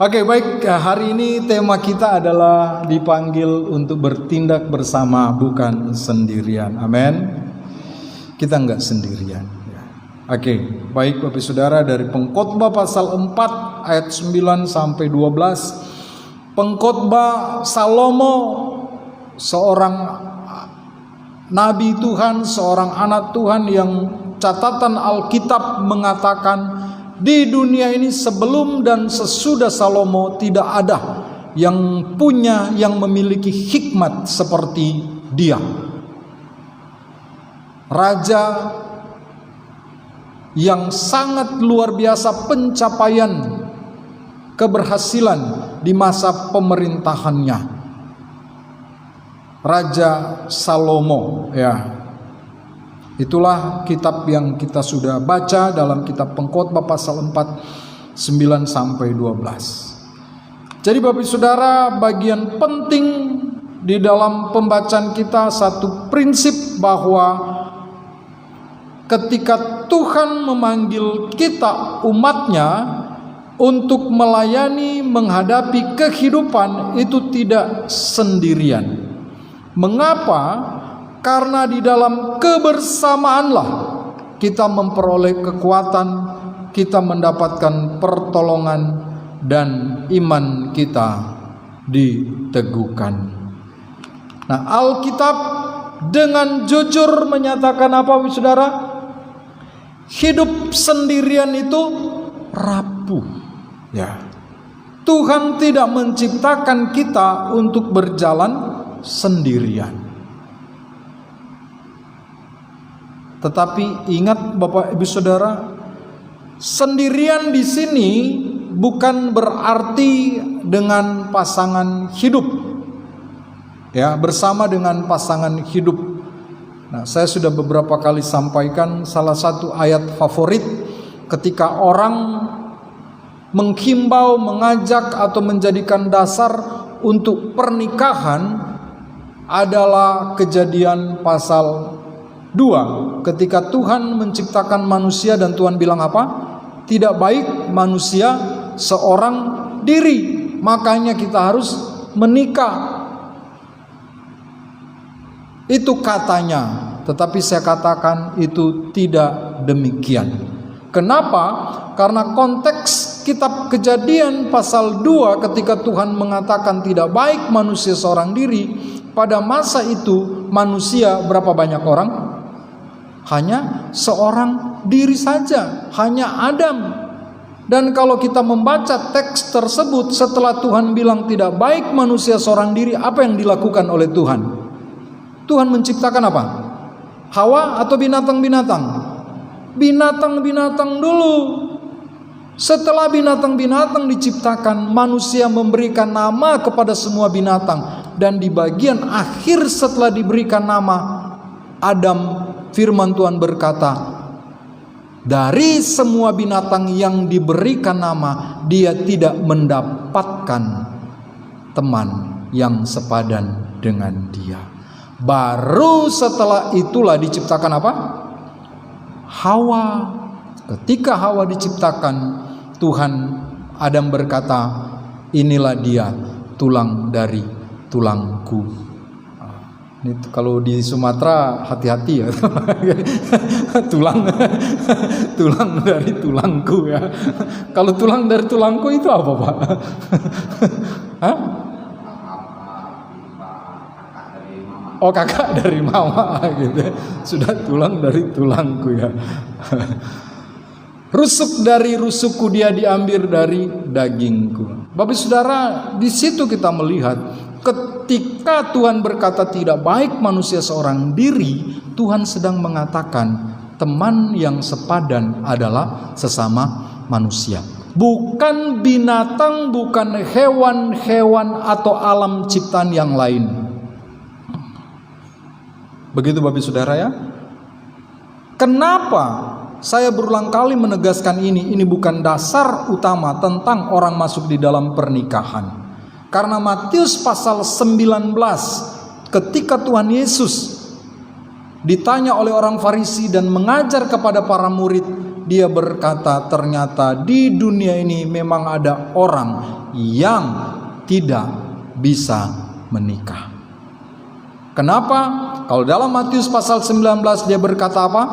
Oke, baik. Hari ini tema kita adalah dipanggil untuk bertindak bersama, bukan sendirian. Amin. Kita enggak sendirian. Oke, baik Bapak Saudara, dari Pengkhotbah pasal 4 ayat 9 sampai 12. Pengkhotbah Salomo, seorang nabi Tuhan, seorang anak Tuhan yang catatan Alkitab mengatakan di dunia ini sebelum dan sesudah Salomo tidak ada yang memiliki hikmat seperti dia. Raja yang sangat luar biasa pencapaian keberhasilan di masa pemerintahannya. Raja Salomo, ya. Itulah kitab yang kita sudah baca dalam kitab Pengkhotbah pasal 4 9 sampai 12. Jadi Bapak Saudara, bagian penting di dalam pembacaan kita satu prinsip bahwa ketika Tuhan memanggil kita umatnya untuk melayani menghadapi kehidupan itu tidak sendirian. Mengapa? Karena di dalam kebersamaanlah kita memperoleh kekuatan, kita mendapatkan pertolongan, dan iman kita diteguhkan. Nah, Alkitab dengan jujur menyatakan apa, Saudara? Hidup sendirian itu rapuh. Ya. Tuhan tidak menciptakan kita untuk berjalan sendirian. Tetapi ingat Bapak Ibu Saudara, sendirian di sini bukan berarti dengan pasangan hidup. Ya, bersama dengan pasangan hidup. Nah, saya sudah beberapa kali sampaikan salah satu ayat favorit ketika orang menghimbau, mengajak atau menjadikan dasar untuk pernikahan adalah Kejadian pasal 2, ketika Tuhan menciptakan manusia dan Tuhan bilang apa? Tidak baik manusia seorang diri, makanya kita harus menikah. Itu katanya, tetapi saya katakan itu tidak demikian. Kenapa? Karena konteks kitab Kejadian pasal 2 ketika Tuhan mengatakan tidak baik manusia seorang diri, pada masa itu manusia berapa banyak orang? Hanya seorang diri saja, hanya Adam. Dan kalau kita membaca teks tersebut, setelah Tuhan bilang tidak baik manusia seorang diri, apa yang dilakukan oleh Tuhan? Tuhan menciptakan apa? Hawa atau binatang-binatang? Binatang-binatang dulu. Setelah binatang-binatang diciptakan, manusia memberikan nama kepada semua binatang. Dan di bagian akhir setelah diberikan nama, Adam, firman Tuhan berkata, dari semua binatang yang diberikan nama, dia tidak mendapatkan teman yang sepadan dengan dia. Baru setelah itulah diciptakan apa? Hawa. Ketika Hawa diciptakan, Adam berkata, inilah dia, tulang dari tulangku. Ini kalau di Sumatera hati-hati ya. tulang dari tulangku ya. Kalau tulang dari tulangku itu apa, Pak? Hah? Oh, kakak dari mama gitu. Sudah tulang dari tulangku ya. Rusuk dari rusukku, dia diambil dari dagingku. Bapak Saudara, di situ kita melihat ketika Tuhan berkata tidak baik manusia seorang diri, Tuhan sedang mengatakan teman yang sepadan adalah sesama manusia. Bukan binatang, bukan hewan-hewan atau alam ciptaan yang lain. Begitu Bapak Saudara ya. Kenapa saya berulang kali menegaskan ini? Ini bukan dasar utama tentang orang masuk di dalam pernikahan. Karena Matius pasal 19, ketika Tuhan Yesus ditanya oleh orang Farisi dan mengajar kepada para murid, dia berkata, ternyata di dunia ini memang ada orang yang tidak bisa menikah. Kenapa? Kalau dalam Matius pasal 19 dia berkata apa?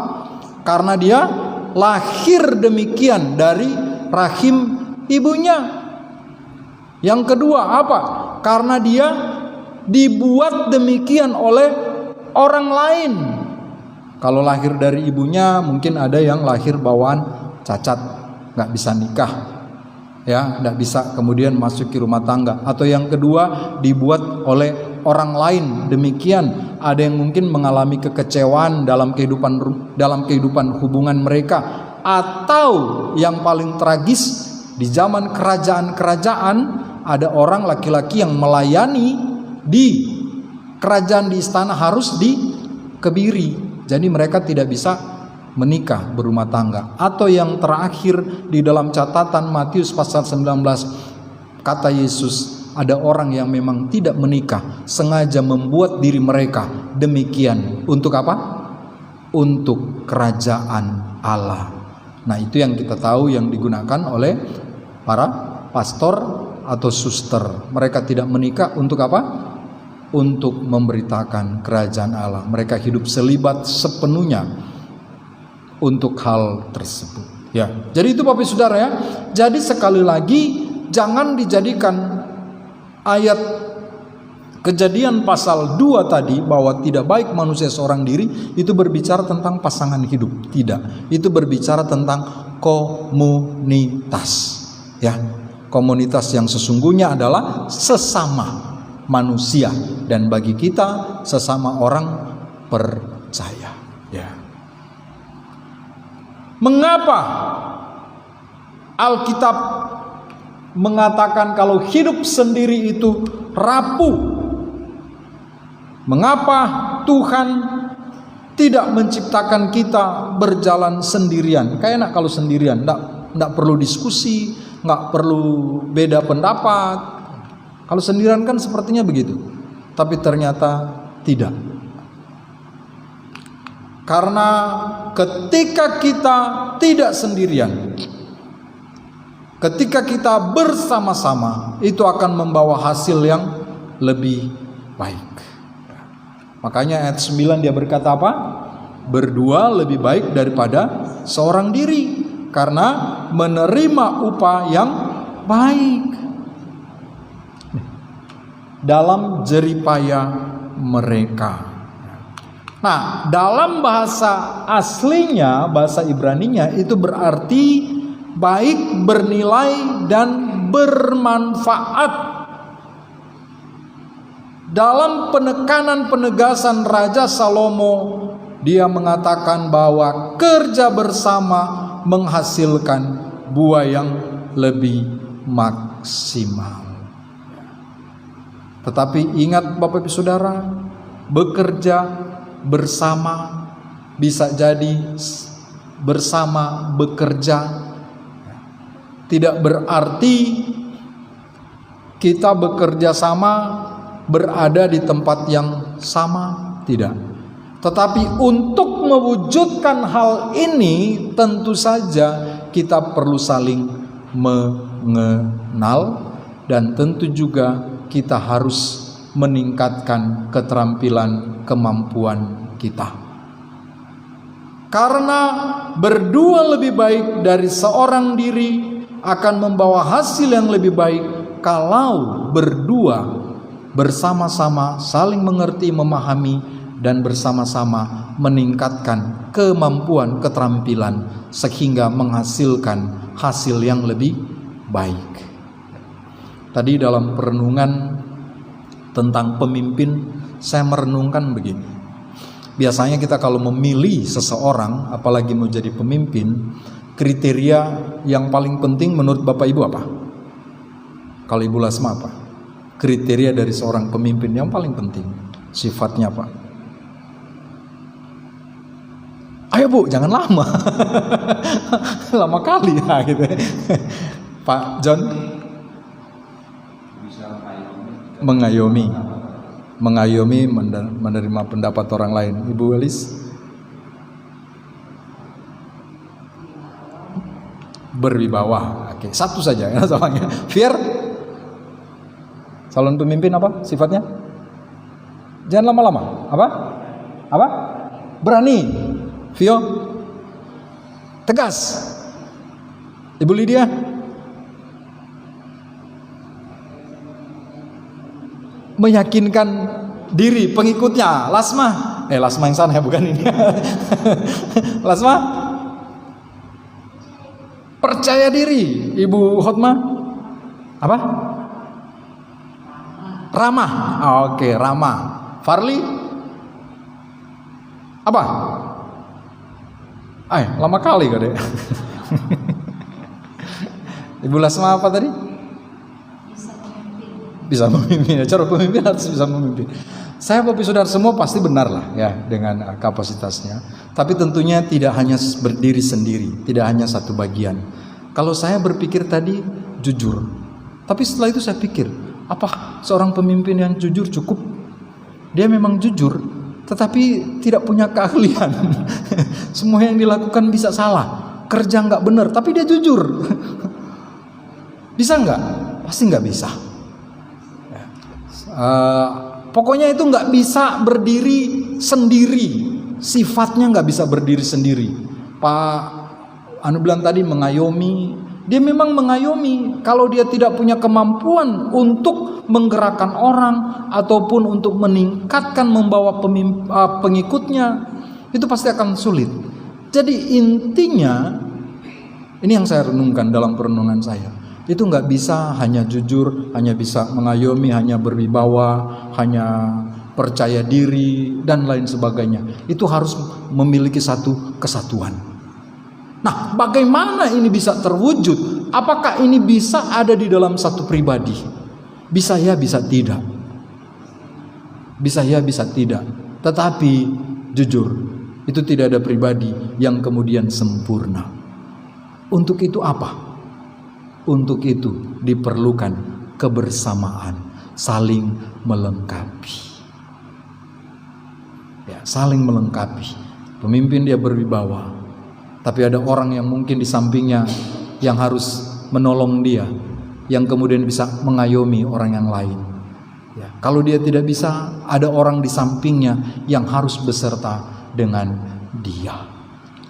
Karena dia lahir demikian dari rahim ibunya. Yang kedua apa? Karena dia dibuat demikian oleh orang lain. Kalau lahir dari ibunya, mungkin ada yang lahir bawaan cacat, nggak bisa nikah, ya, nggak bisa kemudian masuk ke rumah tangga. Atau yang kedua, dibuat oleh orang lain demikian. Ada yang mungkin mengalami kekecewaan dalam kehidupan hubungan mereka. Atau yang paling tragis, di zaman kerajaan-kerajaan ada orang laki-laki yang melayani di kerajaan di istana harus dikebiri. Jadi mereka tidak bisa menikah, berumah tangga. Atau yang terakhir di dalam catatan Matius pasal 19, kata Yesus, ada orang yang memang tidak menikah, sengaja membuat diri mereka demikian. Untuk apa? Untuk kerajaan Allah. Nah, itu yang kita tahu yang digunakan oleh para pastor atau suster. Mereka tidak menikah untuk apa? Untuk memberitakan kerajaan Allah. Mereka hidup selibat sepenuhnya untuk hal tersebut. Ya, jadi itu Bapak Saudara ya. Jadi sekali lagi jangan dijadikan ayat Kejadian pasal 2 tadi bahwa tidak baik manusia seorang diri itu berbicara tentang pasangan hidup. Tidak. Itu berbicara tentang komunitas. Ya, komunitas yang sesungguhnya adalah sesama manusia, dan bagi kita sesama orang percaya. Ya. Mengapa Alkitab mengatakan kalau hidup sendiri itu rapuh? Mengapa Tuhan tidak menciptakan kita berjalan sendirian? Kayak enak kalau sendirian, enggak perlu diskusi, enggak perlu beda pendapat. Kalau sendirian kan sepertinya begitu, tapi ternyata tidak. Karena ketika kita tidak sendirian, ketika kita bersama-sama, itu akan membawa hasil yang lebih baik. Makanya ayat 9 dia berkata apa? Berdua lebih baik daripada seorang diri, karena menerima upah yang baik dalam jeripaya mereka. Nah, dalam bahasa aslinya, bahasa Ibraninya itu berarti baik, bernilai, dan bermanfaat. Dalam penegasan Raja Salomo, dia mengatakan bahwa kerja bersama menghasilkan buah yang lebih maksimal. Tetapi ingat Bapak Ibu Saudara, bekerja bersama bisa jadi bersama bekerja. Tidak berarti kita bekerja sama berada di tempat yang sama, tidak. Tetapi untuk mewujudkan hal ini tentu saja kita perlu saling mengenal, dan tentu juga kita harus meningkatkan keterampilan, kemampuan kita. Karena berdua lebih baik dari seorang diri akan membawa hasil yang lebih baik kalau berdua bersama-sama saling mengerti, memahami, dan bersama-sama meningkatkan kemampuan, keterampilan sehingga menghasilkan hasil yang lebih baik. Tadi dalam perenungan tentang pemimpin, saya merenungkan begini. Biasanya kita kalau memilih seseorang, apalagi mau jadi pemimpin, kriteria yang paling penting menurut Bapak Ibu apa? Kalau Ibu Lasma apa? Kriteria dari seorang pemimpin yang paling penting, sifatnya apa? Ayo Bu, jangan lama. Lama kali ya gitu. Pak John? Mengayomi, menerima pendapat orang lain. Ibu Elis? berwibawa. Oke, satu saja ya soalnya. Fear, calon pemimpin apa sifatnya? Jangan lama-lama. Apa? Berani. Vio, tegas. Ibu Lydia, meyakinkan diri pengikutnya. Lasma yang sana ya, bukan ini. Lasma, percaya diri. Ibu Hotma, apa? Ramah. Oke, ramah. Farli, apa? Lama kali kok deh. Ibu Lasma apa tadi? Bisa memimpin. Cara pemimpin harus bisa memimpin. Saya Bapak Saudara semua pasti benar lah ya dengan kapasitasnya. Tapi tentunya tidak hanya berdiri sendiri, tidak hanya satu bagian. Kalau saya berpikir tadi jujur, tapi setelah itu saya pikir, apa seorang pemimpin yang jujur cukup? Dia memang jujur, tetapi tidak punya keahlian. Semua yang dilakukan bisa salah, kerja nggak benar, tapi dia jujur. Bisa nggak? Pasti nggak bisa. Pokoknya itu nggak bisa berdiri sendiri, sifatnya nggak bisa berdiri sendiri. Pak Anu bilang tadi mengayomi, dia memang mengayomi. Kalau dia tidak punya kemampuan untuk menggerakkan orang ataupun untuk meningkatkan membawa pengikutnya, itu pasti akan sulit. Jadi intinya, ini yang saya renungkan dalam perenungan saya. Itu nggak bisa hanya jujur, hanya bisa mengayomi, hanya berwibawa, hanya percaya diri dan lain sebagainya. Itu harus memiliki satu kesatuan. Nah, bagaimana ini bisa terwujud? Apakah ini bisa ada di dalam satu pribadi? Bisa ya, bisa tidak. Bisa ya, bisa tidak. Tetapi jujur, itu tidak ada pribadi yang kemudian sempurna. Untuk itu apa? Untuk itu diperlukan kebersamaan, saling melengkapi. Ya, saling melengkapi. Pemimpin dia berwibawa, tapi ada orang yang mungkin di sampingnya yang harus menolong dia, yang kemudian bisa mengayomi orang yang lain. Ya, kalau dia tidak bisa, ada orang di sampingnya yang harus beserta dengan dia.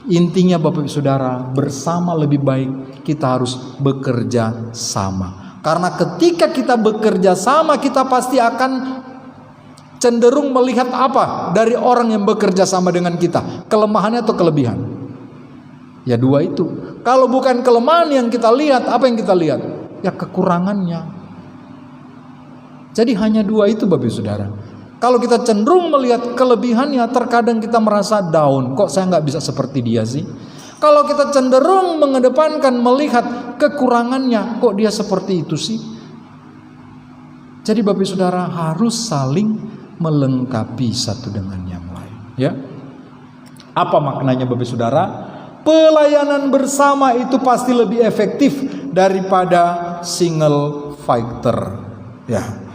Intinya Bapak Ibu Saudara, bersama lebih baik, kita harus bekerja sama. Karena ketika kita bekerja sama, kita pasti akan cenderung melihat apa dari orang yang bekerja sama dengan kita, kelemahannya atau kelebihan. Ya dua itu. Kalau bukan kelemahan yang kita lihat, apa yang kita lihat? Ya kekurangannya. Jadi hanya dua itu Bapak Ibu Saudara. Kalau kita cenderung melihat kelebihannya, terkadang kita merasa down. Kok saya nggak bisa seperti dia sih? Kalau kita cenderung mengedepankan melihat kekurangannya, kok dia seperti itu sih? Jadi Bapak Ibu Saudara harus saling melengkapi satu dengan yang lain. Ya, apa maknanya Bapak Ibu Saudara? Pelayanan bersama itu pasti lebih efektif daripada single fighter. Ya.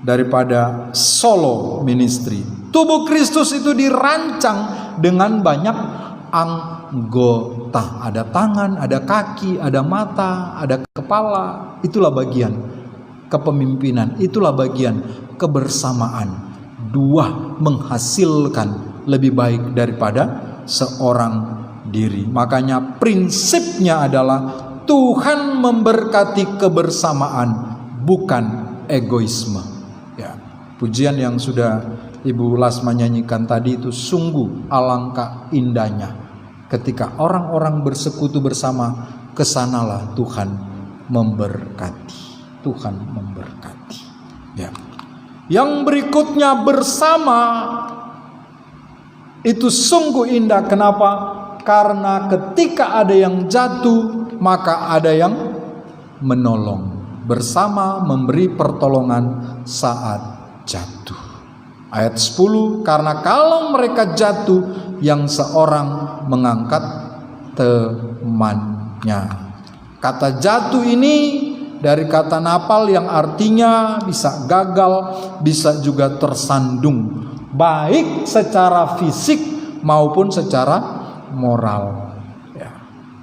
Daripada solo ministry. Tubuh Kristus itu dirancang dengan banyak anggota. Ada tangan, ada kaki, ada mata, ada kepala. Itulah bagian kepemimpinan. Itulah bagian kebersamaan. Dua menghasilkan lebih baik daripada seorang diri. Makanya prinsipnya adalah Tuhan memberkati kebersamaan, bukan egoisme. Pujian yang sudah Ibu Lasma nyanyikan tadi itu sungguh alangkah indahnya. Ketika orang-orang bersekutu bersama, kesanalah Tuhan memberkati. Tuhan memberkati. Ya. Yang berikutnya bersama itu sungguh indah. Kenapa? Karena ketika ada yang jatuh, maka ada yang menolong. Bersama memberi pertolongan saat jatuh. Ayat 10, karena kalau mereka jatuh, yang seorang mengangkat temannya. Kata jatuh ini dari kata napal yang artinya bisa gagal, bisa juga tersandung, baik secara fisik maupun secara moral. Ya.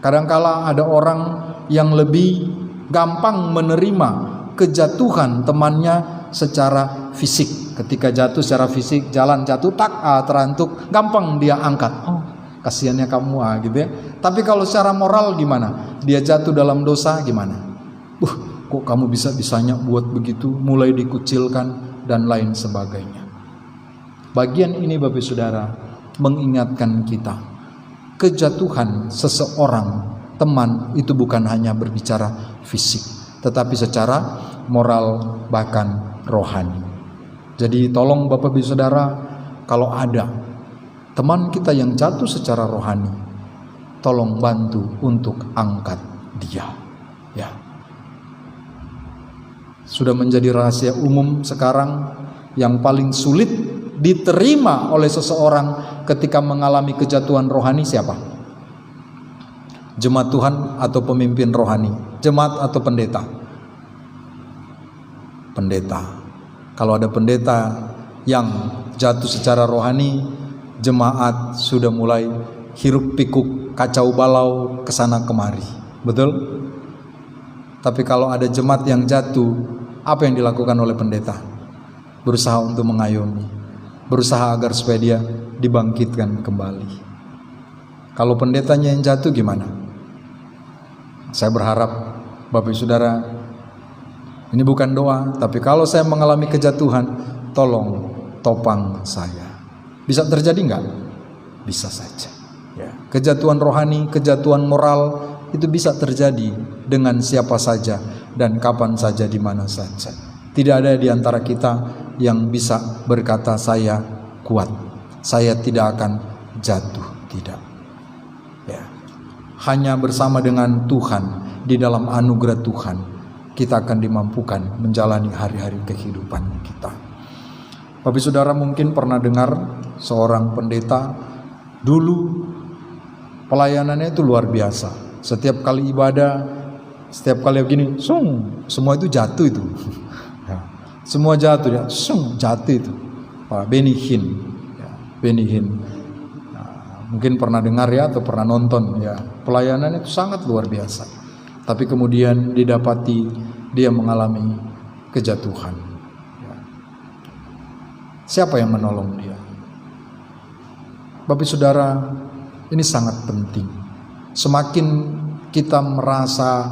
Kadangkala ada orang yang lebih gampang menerima kejatuhan temannya secara fisik. Ketika jatuh secara fisik, jalan jatuh, terantuk, gampang dia angkat. Oh, kasihannya kamu gitu ya. Tapi kalau secara moral gimana? Dia jatuh dalam dosa gimana? Kok kamu bisa-bisanya buat begitu, mulai dikucilkan dan lain sebagainya. Bagian ini Bapak Saudara mengingatkan kita, kejatuhan seseorang teman itu bukan hanya berbicara fisik, tetapi secara moral bahkan rohani. Jadi tolong Bapak Ibu Saudara, kalau ada teman kita yang jatuh secara rohani, tolong bantu untuk angkat dia. Ya. Sudah menjadi rahasia umum sekarang, yang paling sulit diterima oleh seseorang ketika mengalami kejatuhan rohani siapa? Jemaat Tuhan atau pemimpin rohani? Jemaat atau pendeta? Pendeta. Kalau ada pendeta yang jatuh secara rohani, jemaat sudah mulai hiruk pikuk, kacau balau, kesana kemari. Betul? Tapi kalau ada jemaat yang jatuh, apa yang dilakukan oleh pendeta? Berusaha untuk mengayomi, berusaha agar supaya dia dibangkitkan kembali. Kalau pendetanya yang jatuh gimana? Saya berharap Bapak Ibu Saudara, ini bukan doa, tapi kalau saya mengalami kejatuhan, tolong topang saya. Bisa terjadi enggak? Bisa saja. Ya. Kejatuhan rohani, kejatuhan moral itu bisa terjadi dengan siapa saja dan kapan saja, di mana saja. Tidak ada di antara kita yang bisa berkata saya kuat, saya tidak akan jatuh. Tidak. Ya. Hanya bersama dengan Tuhan, di dalam anugerah Tuhan, kita akan dimampukan menjalani hari-hari kehidupan kita. Bapak Saudara mungkin pernah dengar seorang pendeta dulu pelayanannya itu luar biasa. Setiap kali ibadah, setiap kali begini, semua itu jatuh itu. Ya, semua jatuh ya, jatuh itu. Pak Benny Hinn, ya, Benny Hinn. Nah, mungkin pernah dengar ya atau pernah nonton ya. Pelayanannya itu sangat luar biasa. Tapi kemudian didapati dia mengalami kejatuhan. Ya. Siapa yang menolong dia? Bapak Saudara, ini sangat penting. Semakin kita merasa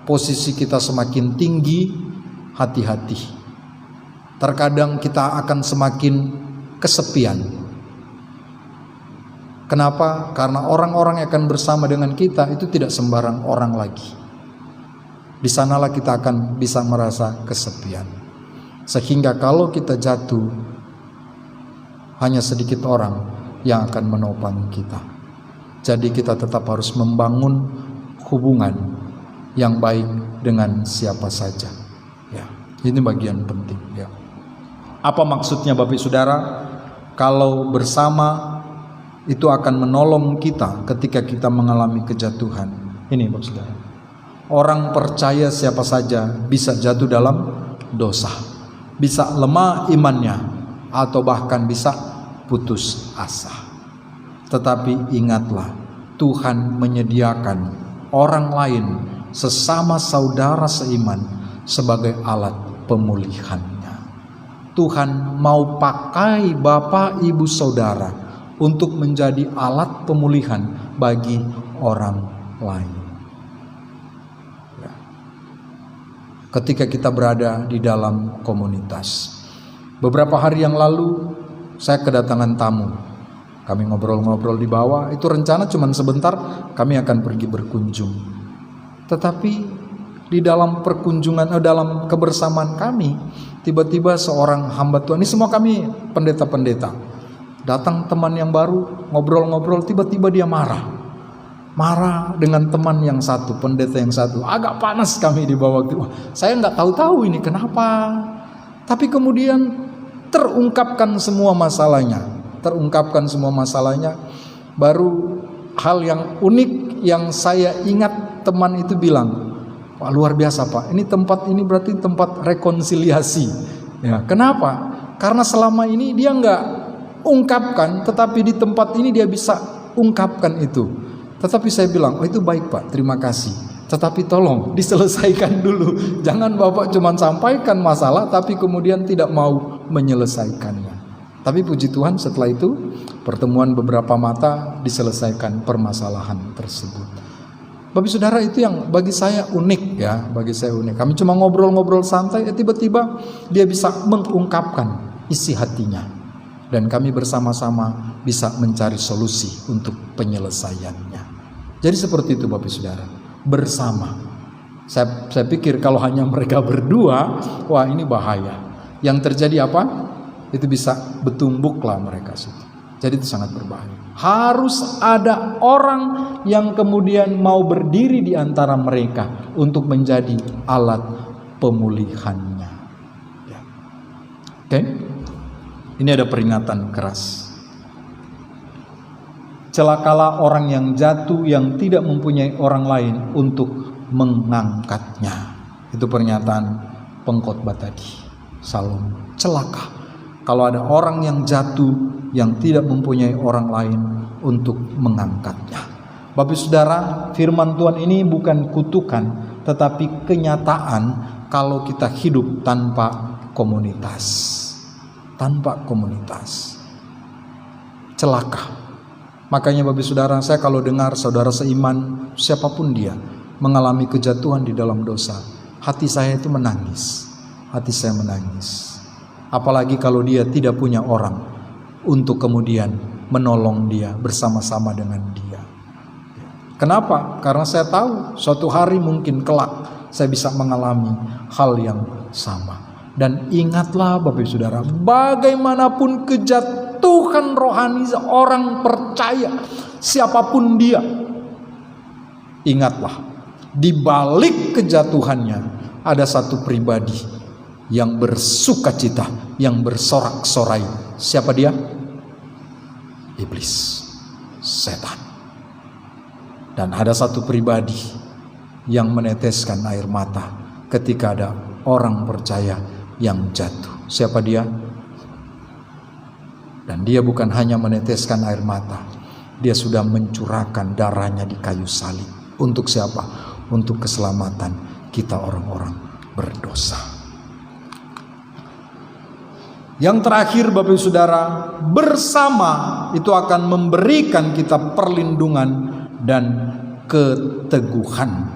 posisi kita semakin tinggi, hati-hati. Terkadang kita akan semakin kesepian. Kenapa? Karena orang-orang yang akan bersama dengan kita itu tidak sembarang orang lagi. Di sanalah kita akan bisa merasa kesepian. Sehingga kalau kita jatuh, hanya sedikit orang yang akan menopang kita. Jadi kita tetap harus membangun hubungan yang baik dengan siapa saja. Ya, ini bagian penting. Ya. Apa maksudnya Bapak Saudara? Kalau bersama itu akan menolong kita ketika kita mengalami kejatuhan. Ini Bapak Saudara. Orang percaya siapa saja bisa jatuh dalam dosa, bisa lemah imannya, atau bahkan bisa putus asa. Tetapi ingatlah, Tuhan menyediakan orang lain sesama saudara seiman sebagai alat pemulihannya. Tuhan mau pakai Bapak Ibu Saudara untuk menjadi alat pemulihan bagi orang lain. Ya. Ketika kita berada di dalam komunitas. Beberapa hari yang lalu saya kedatangan tamu. Kami ngobrol-ngobrol di bawah, itu rencana cuma sebentar, kami akan pergi berkunjung. Tetapi di dalam perkunjungan, dalam kebersamaan kami, tiba-tiba seorang hamba Tuhan, ini semua kami pendeta-pendeta, datang teman yang baru, ngobrol-ngobrol, tiba-tiba dia marah dengan teman yang satu, pendeta yang satu. Agak panas kami di bawah itu. Saya nggak tahu-tahu ini kenapa. Tapi kemudian terungkapkan semua masalahnya. Baru hal yang unik yang saya ingat, teman itu bilang, "Wah, luar biasa Pak, ini tempat ini berarti tempat rekonsiliasi." Ya, kenapa? Karena selama ini dia nggak ungkapkan, tetapi di tempat ini dia bisa ungkapkan itu. Tetapi saya bilang, oh itu baik Pak, terima kasih. Tetapi tolong diselesaikan dulu. Jangan Bapak cuma sampaikan masalah tapi kemudian tidak mau menyelesaikannya. Tapi puji Tuhan setelah itu pertemuan beberapa mata diselesaikan permasalahan tersebut. Bapak saudara, itu yang bagi saya unik ya, bagi saya unik. Kami cuma ngobrol-ngobrol santai, tiba-tiba dia bisa mengungkapkan isi hatinya. Dan kami bersama-sama bisa mencari solusi untuk penyelesaiannya. Jadi seperti itu Bapak saudara, bersama. Saya pikir kalau hanya mereka berdua, wah ini bahaya. Yang terjadi apa? Itu bisa bertumbuklah mereka situ. Jadi itu sangat berbahaya. Harus ada orang yang kemudian mau berdiri di antara mereka untuk menjadi alat pemulihannya. Ya. Oke? Ini ada peringatan keras. Celakalah orang yang jatuh yang tidak mempunyai orang lain untuk mengangkatnya. Itu pernyataan pengkhotbah tadi. Salomo. Celaka kalau ada orang yang jatuh yang tidak mempunyai orang lain untuk mengangkatnya. Bapak saudara, firman Tuhan ini bukan kutukan, tetapi kenyataan kalau kita hidup tanpa komunitas. Tanpa komunitas. Celaka. Makanya Bapak saudara, saya kalau dengar saudara seiman, siapapun dia, mengalami kejatuhan di dalam dosa, hati saya itu menangis. Hati saya menangis. Apalagi kalau dia tidak punya orang untuk kemudian menolong dia bersama-sama dengan dia. Kenapa? Karena saya tahu suatu hari mungkin kelak saya bisa mengalami hal yang sama. Dan ingatlah Bapak Saudara, bagaimanapun kejatuhan rohani seorang percaya, siapapun dia, ingatlah, di balik kejatuhannya ada satu pribadi yang bersukacita, yang bersorak-sorai. Siapa dia? Iblis, setan. Dan ada satu pribadi yang meneteskan air mata ketika ada orang percaya yang jatuh. Siapa dia? Dan dia bukan hanya meneteskan air mata, dia sudah mencurahkan darahnya di kayu salib. Untuk siapa? Untuk keselamatan kita orang-orang berdosa. Yang terakhir Bapak Saudara, bersama itu akan memberikan kita perlindungan dan keteguhan.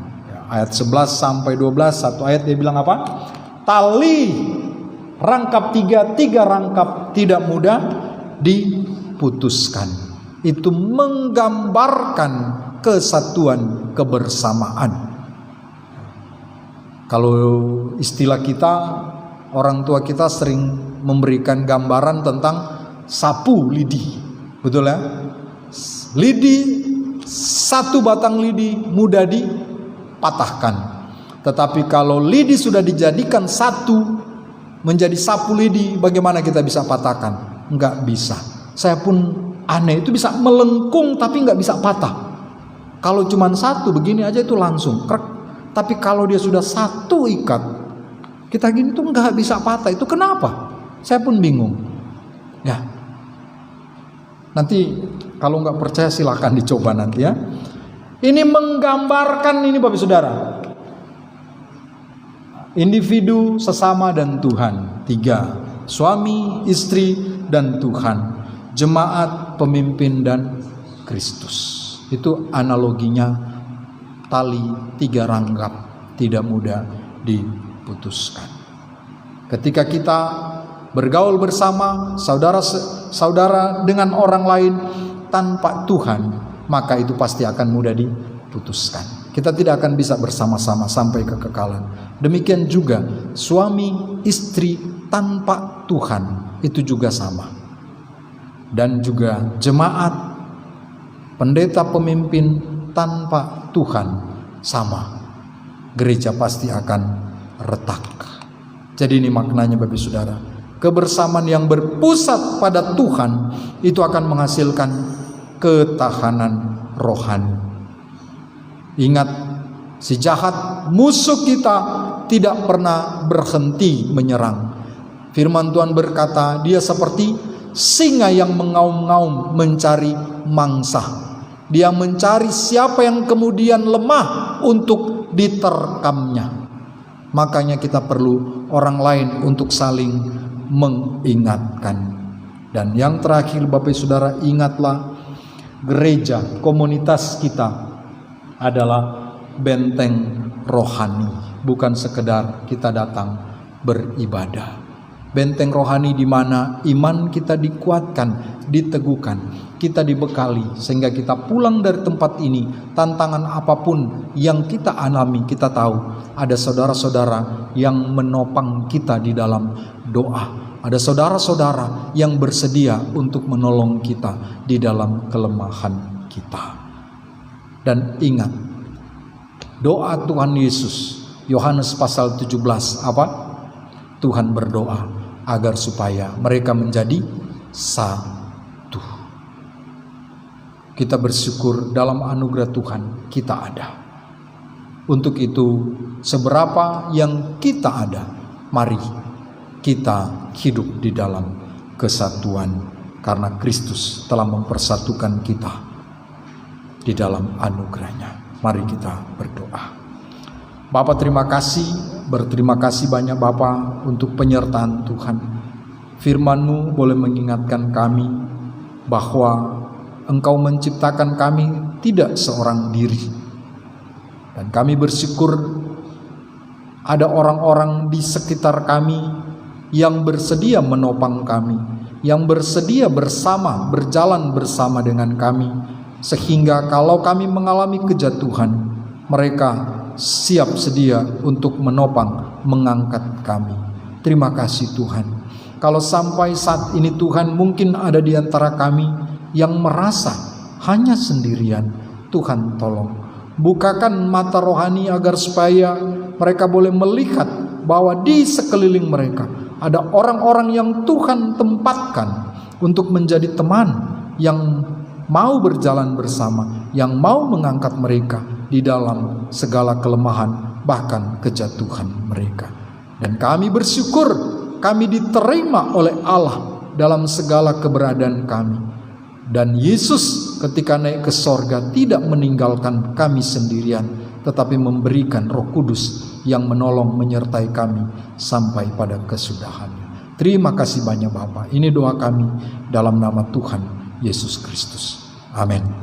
Ayat 11 sampai 12, satu ayat dia bilang apa? Tali rangkap tiga rangkap tidak mudah diputuskan. Itu menggambarkan kesatuan, kebersamaan. Kalau istilah kita, orang tua kita sering memberikan gambaran tentang sapu lidi, betul ya? Lidi, satu batang lidi mudah dipatahkan. Tetapi kalau lidi sudah dijadikan satu menjadi sapu lidi, bagaimana kita bisa patahkan? Enggak bisa. Saya pun aneh, itu bisa melengkung tapi enggak bisa patah. Kalau cuma satu begini aja itu langsung krek. Tapi kalau dia sudah satu ikat, kita gini tuh enggak bisa patah. Itu kenapa? Saya pun bingung. Ya. Nanti kalau nggak percaya silakan dicoba nanti ya. Ini menggambarkan ini Bapak Saudara. Individu, sesama dan Tuhan. 3. Suami, istri dan Tuhan. Jemaat, pemimpin dan Kristus. Itu analoginya tali 3 rangkap tidak mudah diputuskan. Ketika kita bergaul bersama saudara-saudara dengan orang lain tanpa Tuhan, maka itu pasti akan mudah diputuskan. Kita tidak akan bisa bersama-sama sampai kekekalan. Demikian juga suami istri tanpa Tuhan itu juga sama. Dan juga jemaat, pendeta pemimpin tanpa Tuhan sama. Gereja pasti akan retak. Jadi ini maknanya Bapak Saudara. Kebersamaan yang berpusat pada Tuhan itu akan menghasilkan ketahanan rohani. Ingat, si jahat musuh kita tidak pernah berhenti menyerang. Firman Tuhan berkata, dia seperti singa yang mengaum-ngaum mencari mangsa. Dia mencari siapa yang kemudian lemah untuk diterkamnya. Makanya kita perlu orang lain untuk saling mengingatkan. Dan yang terakhir Bapak Saudara, ingatlah gereja, komunitas kita adalah benteng rohani, bukan sekedar kita datang beribadah. Benteng rohani di mana iman kita dikuatkan, diteguhkan, kita dibekali sehingga kita pulang dari tempat ini, tantangan apapun yang kita alami, kita tahu ada saudara-saudara yang menopang kita di dalam doa. Ada saudara-saudara yang bersedia untuk menolong kita di dalam kelemahan kita. Dan ingat, doa Tuhan Yesus, Yohanes pasal 17, apa? Tuhan berdoa agar supaya mereka menjadi satu. Kita bersyukur dalam anugerah Tuhan kita ada. Untuk itu, seberapa yang kita ada, mari kita hidup di dalam kesatuan, karena Kristus telah mempersatukan kita di dalam anugerahnya. Mari kita berdoa. Bapa, terima kasih, berterima kasih banyak Bapa untuk penyertaan Tuhan. Firman-Mu boleh mengingatkan kami bahwa Engkau menciptakan kami tidak seorang diri. Dan kami bersyukur ada orang-orang di sekitar kami yang bersedia menopang kami, yang bersedia bersama, berjalan bersama dengan kami, sehingga kalau kami mengalami kejatuhan, mereka siap sedia untuk menopang, mengangkat kami. Terima kasih Tuhan. Kalau sampai saat ini Tuhan, mungkin ada di antara kami yang merasa hanya sendirian, Tuhan tolong bukakan mata rohani agar supaya mereka boleh melihat bahwa di sekeliling mereka ada orang-orang yang Tuhan tempatkan untuk menjadi teman yang mau berjalan bersama, yang mau mengangkat mereka di dalam segala kelemahan bahkan kejatuhan mereka. Dan kami bersyukur kami diterima oleh Allah dalam segala keberadaan kami. Dan Yesus ketika naik ke sorga tidak meninggalkan kami sendirian, tetapi memberikan Roh Kudus yang menolong menyertai kami sampai pada kesudahannya. Terima kasih banyak Bapa. Ini doa kami dalam nama Tuhan Yesus Kristus. Amin.